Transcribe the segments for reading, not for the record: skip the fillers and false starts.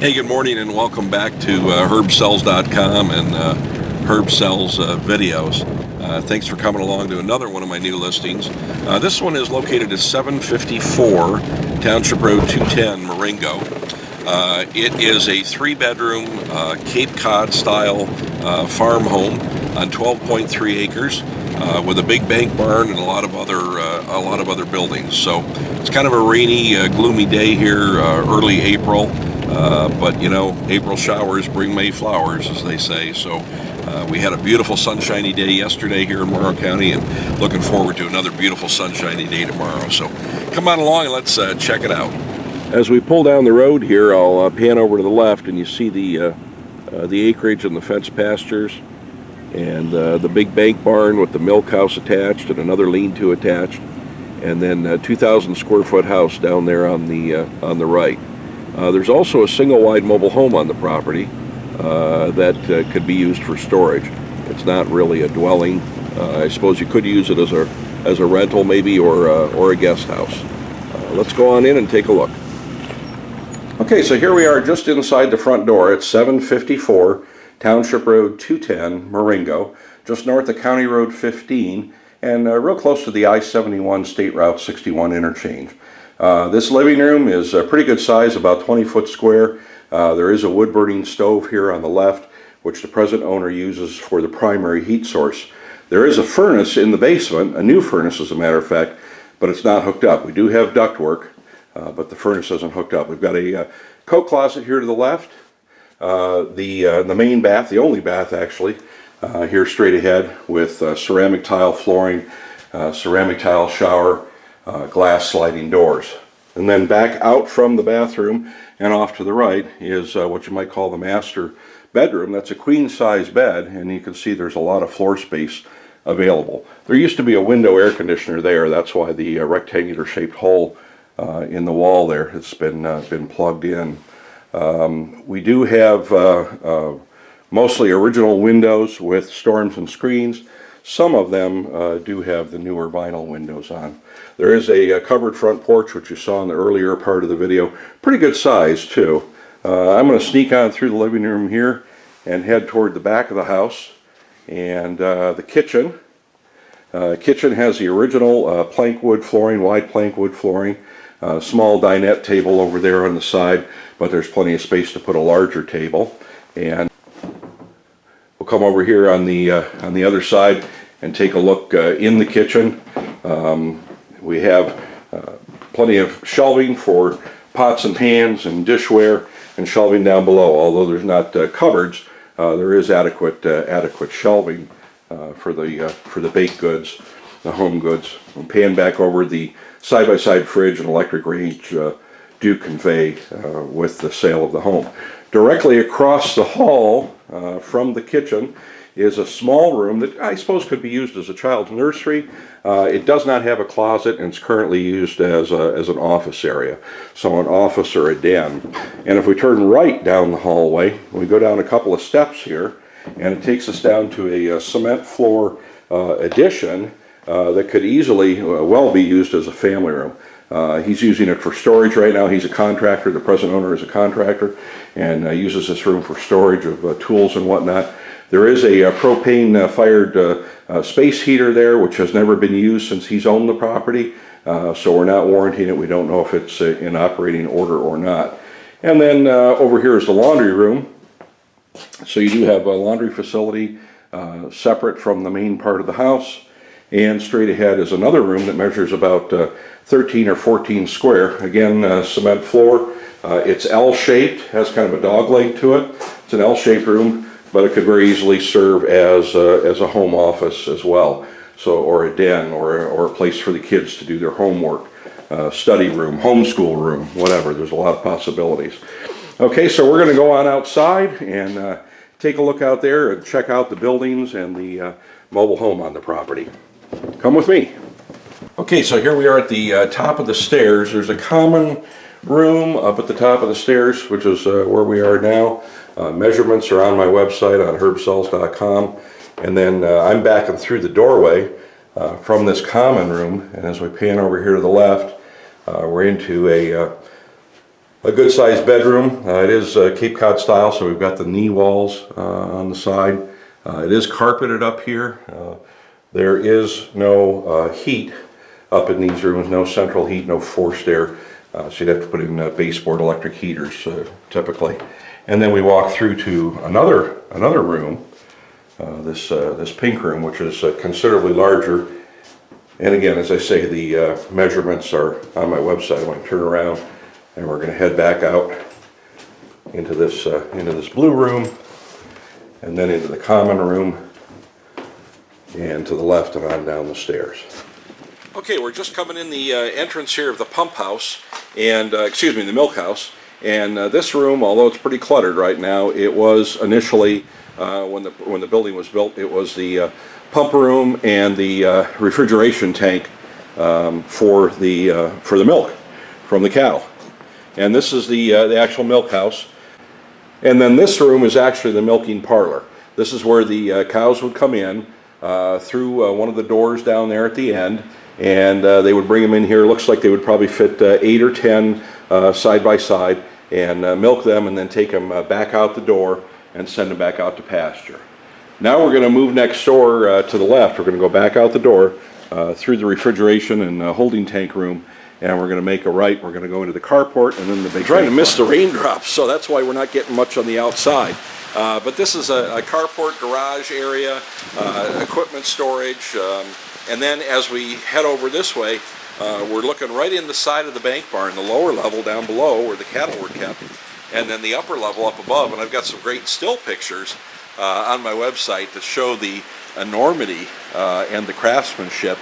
Hey, good morning and welcome back to herbsells.com and Herb Sells videos. Thanks for coming along to another one of my new listings. This one is located at 754 Township Road 210, Marengo. It is a 3-bedroom Cape Cod style farm home on 12.3 acres with a big bank barn and a lot of other buildings. So it's kind of a rainy, gloomy day here, early April. But you know, April showers bring May flowers, as they say. So we had a beautiful sunshiny day yesterday here in Morrow County, and looking forward to another beautiful sunshiny day tomorrow. So come on along and let's check it out. As we pull down the road here, I'll pan over to the left, and you see the acreage and the fenced pastures, and the big bank barn with the milkhouse attached and another lean-to attached, and then a 2,000 square foot house down there on the right. There's also a single-wide mobile home on the property that could be used for storage. It's not really a dwelling. I suppose you could use it as a rental maybe, or a guest house. Let's go on in and take a look. Okay, so here we are just inside the front door at 754 Township Road 210, Marengo, just north of County Road 15, and real close to the I-71 State Route 61 interchange. This living room is a pretty good size, about 20 foot square. There is a wood burning stove here on the left, which the present owner uses for the primary heat source. There is a furnace in the basement, a new furnace as a matter of fact, but it's not hooked up. We do have ductwork, but the furnace isn't hooked up. We've got a coat closet here to the left, the main bath, the only bath actually, here straight ahead with ceramic tile flooring, ceramic tile shower, glass sliding doors. And then back out from the bathroom and off to the right is what you might call the master bedroom. That's a queen size bed, and you can see there's a lot of floor space available. There used to be a window air conditioner there. That's why the rectangular shaped hole in the wall there has been plugged in. We do have mostly original windows with storms and screens. Some of them do have the newer vinyl windows on. There is a covered front porch, which you saw in the earlier part of the video. Pretty good size, too. I'm going to sneak on through the living room here and head toward the back of the house. And the kitchen. Kitchen has the original plank wood flooring, wide plank wood flooring. Small dinette table over there on the side, but there's plenty of space to put a larger table. And we'll come over here on the other side and take a look in the kitchen. We have plenty of shelving for pots and pans and dishware, and shelving down below. Although there's not cupboards, there is adequate shelving for the baked goods, the home goods. We'll pan back over. The side-by-side fridge and electric range do convey with the sale of the home. Directly across the hall from the kitchen is a small room that I suppose could be used as a child's nursery. It does not have a closet, and it's currently used as an office area, so an office or a den. And if we turn right down the hallway, we go down a couple of steps here, and it takes us down to a cement floor addition that could easily well be used as a family room. He's using it for storage right now. He's a contractor. The present owner is a contractor and uses this room for storage of tools and whatnot. There is a propane-fired space heater there, which has never been used since he's owned the property, so we're not warranting it. We don't know if it's in operating order or not. And then over here is the laundry room. So you do have a laundry facility separate from the main part of the house. And straight ahead is another room that measures about 13 or 14 square. Again, cement floor. It's L-shaped, has kind of a dog leg to it. It's an L-shaped room, but it could very easily serve as a home office as well. So, or a den, or a place for the kids to do their homework, study room, homeschool room, whatever. There's a lot of possibilities. Okay, so we're going to go on outside and take a look out there and check out the buildings and the mobile home on the property. Come with me. Okay, so here we are at the top of the stairs. There's a common room up at the top of the stairs, which is where we are now. Measurements are on my website on herbsells.com. And then I'm backing through the doorway from this common room, and as we pan over here to the left, we're into A good sized bedroom. It is Cape Cod style, so we've got the knee walls on the side. It is carpeted up here. There is no heat up in these rooms, no central heat, no forced air. So you'd have to put in baseboard electric heaters typically. And then we walk through to another room, this pink room, which is considerably larger. And again, as I say, the measurements are on my website. I'm going to turn around and we're going to head back out into this blue room, and then into the common room, and to the left and on down the stairs. Okay, we're just coming in the entrance here of the pump house, and excuse me, the milk house. And this room, although it's pretty cluttered right now, it was initially when the building was built, it was the pump room and the refrigeration tank for the milk from the cattle. And this is the actual milk house. And then this room is actually the milking parlor. This is where the cows would come in through one of the doors down there at the end, and they would bring them in here. Looks like they would probably fit 8 or 10 side by side, and milk them, and then take them back out the door and send them back out to pasture. Now we're going to move next door to the left. We're going to go back out the door through the refrigeration and holding tank room, and we're going to make a right. We're going to go into the carport and then the big. Trying to miss the raindrops, so that's why we're not getting much on the outside. But this is a carport garage area, equipment storage, and then as we head over this way, we're looking right in the side of the bank barn, the lower level down below where the cattle were kept, and then the upper level up above. And I've got some great still pictures on my website that show the enormity and the craftsmanship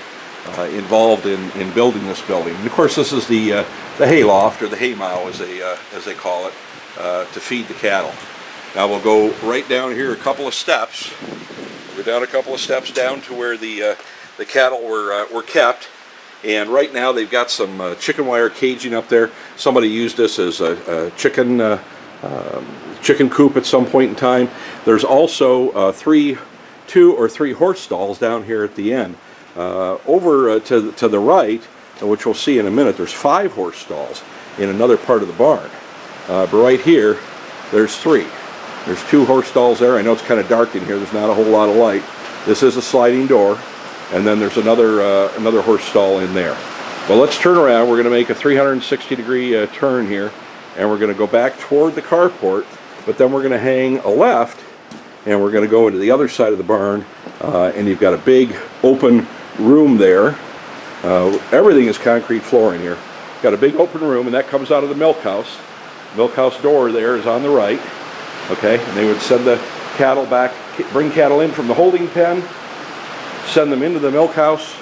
involved in building this building. And of course, this is the hay loft, or the hay mow as they call it, to feed the cattle. Now we'll go right down here a couple of steps. We're down a couple of steps down to where the cattle were kept. And right now they've got some chicken wire caging up there. Somebody used this as a chicken coop at some point in time. There's also 2 or 3 horse stalls down here at the end. Over to the right, which we'll see in a minute, there's 5 horse stalls in another part of the barn. But right here, there's 3. There's 2 horse stalls there. I know it's kind of dark in here. There's not a whole lot of light. This is a sliding door, and then there's another horse stall in there. Well, let's turn around. We're going to make a 360-degree turn here, and we're going to go back toward the carport, but then we're going to hang a left, and we're going to go into the other side of the barn, and you've got a big open room there. Everything is concrete flooring here. Got a big open room, and that comes out of the milk house. Milk house door there is on the right. Okay, and they would send the cattle back, bring cattle in from the holding pen, send them into the milk house,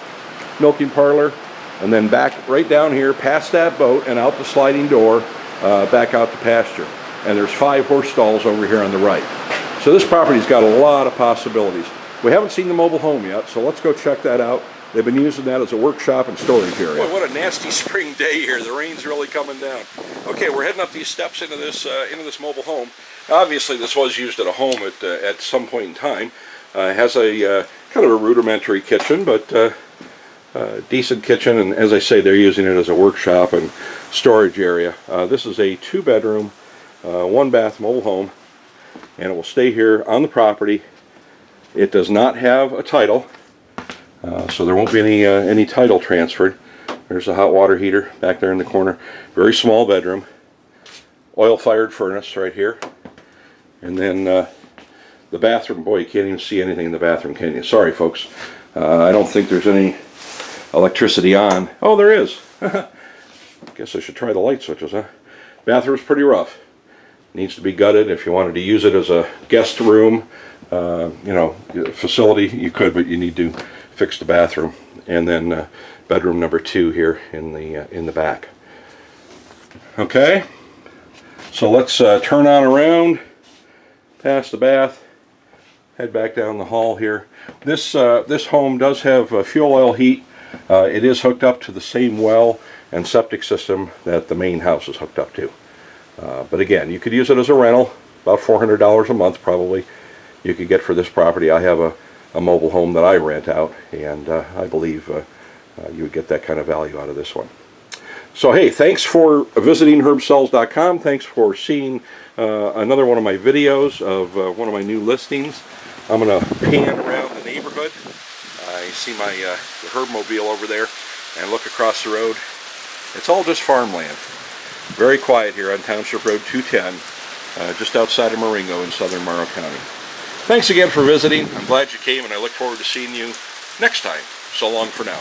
milking parlor, and then back right down here past that boat and out the sliding door, back out to pasture. And there's 5 horse stalls over here on the right. So this property's got a lot of possibilities. We haven't seen the mobile home yet, so let's go check that out. They've been using that as a workshop and storage area. Boy, what a nasty spring day here. The rain's really coming down. Okay, we're heading up these steps into this mobile home. Obviously, this was used at a home at some point in time. It has a kind of a rudimentary kitchen, but decent kitchen. And as I say, they're using it as a workshop and storage area. This is a 2-bedroom, 1-bath mobile home, and it will stay here on the property. It does not have a title. So there won't be any title transferred. There's a hot water heater back there in the corner. Very small bedroom. Oil-fired furnace right here. And then the bathroom. Boy, you can't even see anything in the bathroom, can you? Sorry, folks. I don't think there's any electricity on. Oh, there is. Guess I should try the light switches, huh? Bathroom's pretty rough. Needs to be gutted. If you wanted to use it as a guest room, facility, you could, but you need to fix the bathroom. And then bedroom number 2 here in the back. Okay, so let's turn on around past the bath, head back down the hall here. This home does have fuel oil heat. It is hooked up to the same well and septic system that the main house is hooked up to. But again, you could use it as a rental, about $400 a month probably you could get for this property. I have a mobile home that I rent out, and I believe you would get that kind of value out of this one. So hey, thanks for visiting herbsells.com. Thanks for seeing another one of my videos of one of my new listings. I'm going to pan around the neighborhood. You see my the Herbmobile over there, and look across the road. It's all just farmland. Very quiet here on Township Road 210, just outside of Marengo in southern Morrow County. Thanks again for visiting. I'm glad you came, and I look forward to seeing you next time. So long for now.